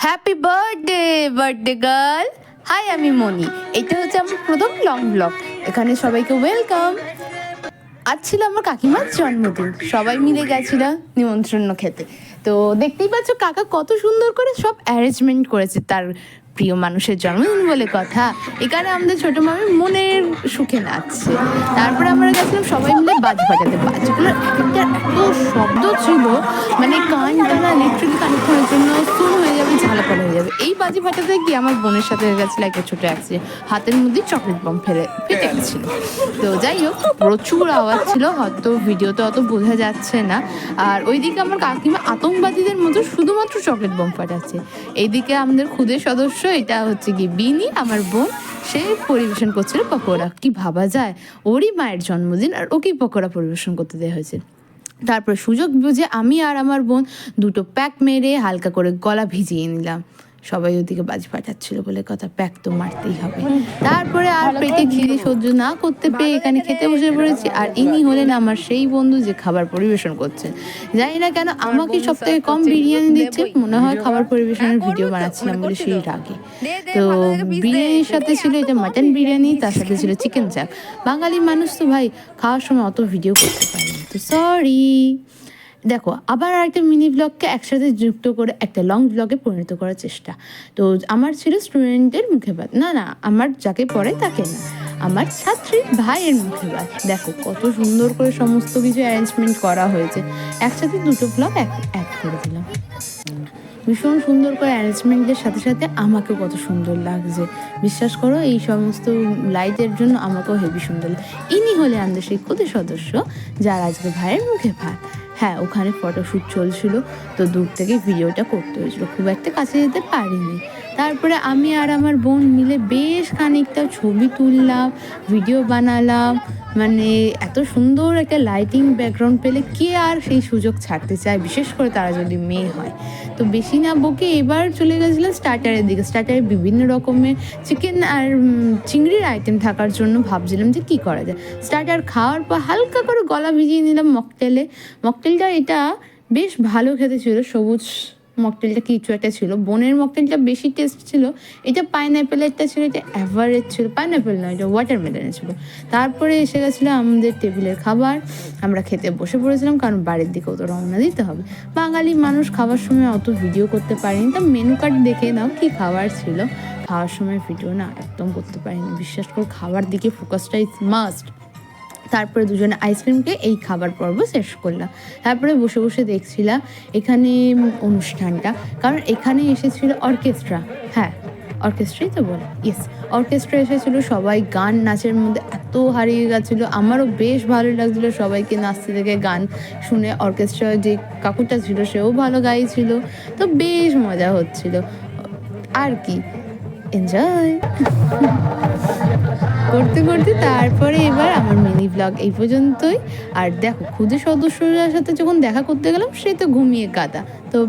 Happy birthday birthday girl. Hi, আমি মনি। এটা হচ্ছে আমার প্রথম লং ব্লগ। এখানে সবাইকে ওয়েলকাম। আজ ছিল আমার কাকিমার জন্মদিন, সবাই মিলে গেছিল নিমন্ত্রণ খেতে। তো দেখতেই পাচ্ছ কাকা কত সুন্দর করে সব অ্যারেঞ্জমেন্ট করেছে তার প্রিয় মানুষের জন্মদিন বলে কথা। এখানে আমাদের ছোট মামি মনের সুখে নাচছে। তারপরে আমরা গেছিলাম সবাই মিলে বাজি ফাটাতে। বাজিগুলোর একটা এত শব্দ ছিল, মানে কান টানা ইলেকট্রিক কানেকশনের জন্য শুরু হয়ে যাবে, ঝালাপালা হয়ে যাবে। এই বাজি ফাটাতে গিয়ে আমার বোনের সাথে হয়ে গেছিলো একটা ছোটো অ্যাক্সিডেন্ট। হাতের মধ্যে চকলেট বম ফেটে গেছিলো। তো যাই হোক, প্রচুর আওয়াজ ছিল, হয়তো ভিডিওতে অত বোঝা যাচ্ছে না। আর ওইদিকে আমার কাকিমা আতঙ্কবাদীদের মতো শুধুমাত্র চকলেট বম ফাটাচ্ছে। এইদিকে আমাদের খুদের সদস্য, এটা হচ্ছে কি বিনি, আমার বোন, সে পরিবেশন করছিল পকোড়া। কি ভাবা যায়, ওরই মায়ের জন্মদিন আর ওকেই পকোড়া পরিবেশন করতে দেওয়া হয়েছে। তারপর সুযোগ বুঝে আমি আর আমার বোন দুটো প্যাক মেরে হালকা করে গলা ভিজিয়ে নিলাম। সবাই ওদিকে বাজি ফাটাচ্ছিল বলে কথা, প্যাক তো মারতেই হবে। তারপরে আর পেটে খিদে সহ্য না করতে পেরে এখানে খেতে বসে পড়েছি। আর ইনি হলেন আমার সেই বন্ধু যে খাবার পরিবেশন করছেন। জানি না কেন আমাকে সব থেকে কম বিরিয়ানি দিচ্ছে, মনে হয় খাবার পরিবেশনের ভিডিও বানাচ্ছিলাম বলে সেই রাগে। তো বিরিয়ানির সাথে ছিল এটা মাটন বিরিয়ানি, তার সাথে ছিল চিকেন চাপ। বাঙালি মানুষ তো ভাই খাওয়ার সময় অত ভিডিও করতে পারি, তো সরি। দেখো, আবার আরেকটা মিনি ব্লগকে একসাথে যুক্ত করে একটা লং ব্লগে পরিণত করার চেষ্টা। তো আমার ছিল স্টুডেন্টের মুখে ভাত, না আমার যাকে পড়ে তাকে না, আমার ছাত্রীর ভাইয়ের মুখে ভাত। দেখো কত সুন্দর করে সমস্ত কিছু অ্যারেঞ্জমেন্ট করা হয়েছে। একসাথে দুটো ব্লগ এক করে দিলাম। ভীষণ সুন্দর করে অ্যারেঞ্জমেন্টের সাথে সাথে আমাকেও কত সুন্দর লাগছে। বিশ্বাস করো, এই সমস্ত লাইটের জন্য আমাকেও হেভি সুন্দর লাগে। ইনি হলে আমাদের সেই খুদের সদস্য যার আজকে ভাইয়ের মুখে ভাত। হ্যাঁ, ওখানে ফটোশ্যুট চলছিল, তো দূর থেকে ভিডিওটা করতে হয়েছিল, খুব একটা কাছে যেতে পারিনি। তারপরে আমি আর আমার বোন মিলে বেশ খানিকটা ছবি তুললাম, ভিডিও বানালাম। মানে এত সুন্দর একটা লাইটিং ব্যাকগ্রাউন্ড পেলে কে আর সেই সুযোগ ছাড়তে চায়, বিশেষ করে তারা যদি মেয়ে হয়। তো বেশি না বকে এবার চলে গেছিলাম স্টার্টারের দিকে। স্টার্টারে বিভিন্ন রকমের চিকেন আর চিংড়ির আইটেম থাকার জন্য ভাবছিলাম যে কী করা যায়। স্টার্টার খাওয়ার পর হালকা করে গলা ভিজিয়ে নিলাম মকটেলটা এটা বেশ ভালো খেতে ছিল। সবুজ মকটেলটা কিছু একটা ছিল, বোনের মকটেলটা বেশি টেস্ট ছিল। এটা পাইনঅ্যাপেলেরটা ছিল, এটা অ্যাভারেজ ছিল। পাইনঅ্যাপেল নয়, এটা ওয়াটারমেলনের ছিল। তারপরে এসে গেছিলো আমাদের টেবিলের খাবার। আমরা খেতে বসে পড়েছিলাম, কারণ বাড়ির দিকেও তো রওনা দিতে হবে। বাঙালি মানুষ খাবার সময় অত ভিডিও করতে পারিনি, তা মেনু কার্ড দেখে নাও কি খাবার ছিল। খাওয়ার সময় ভিডিও না একদম করতে পারিনি, বিশ্বাস করো, খাবার দিকে ফোকাসটা ইজ মাস্ট। তারপরে দুজনে আইসক্রিমকে এই খাবার পর্ব শেষ করলাম। তারপরে বসে বসে দেখছিলাম এখানে অনুষ্ঠানটা, কারণ এখানে এসেছিল অর্কেস্ট্রা। হ্যাঁ, অর্কেস্ট্রাই তো বলে, ইয়েস, অর্কেস্ট্রা এসেছিলো। সবাই গান নাচের মধ্যে এত হারিয়ে গেছিলো, আমারও বেশ ভালো লাগছিলো সবাইকে নাচতে দেখে, গান শুনে। অর্কেস্ট্রা যে কাকুটা ছিল সেও ভালো গাইছিল, তো বেশ মজা হচ্ছিল। আর কি, এনজয় করতে করতে তারপরে এবার আমার মিনি ব্লগ এই পর্যন্তই। আর দেখো, খুদে সদস্যদের সাথে যখন দেখা করতে গেলাম সে তো ঘুমিয়ে কাঁদা। তো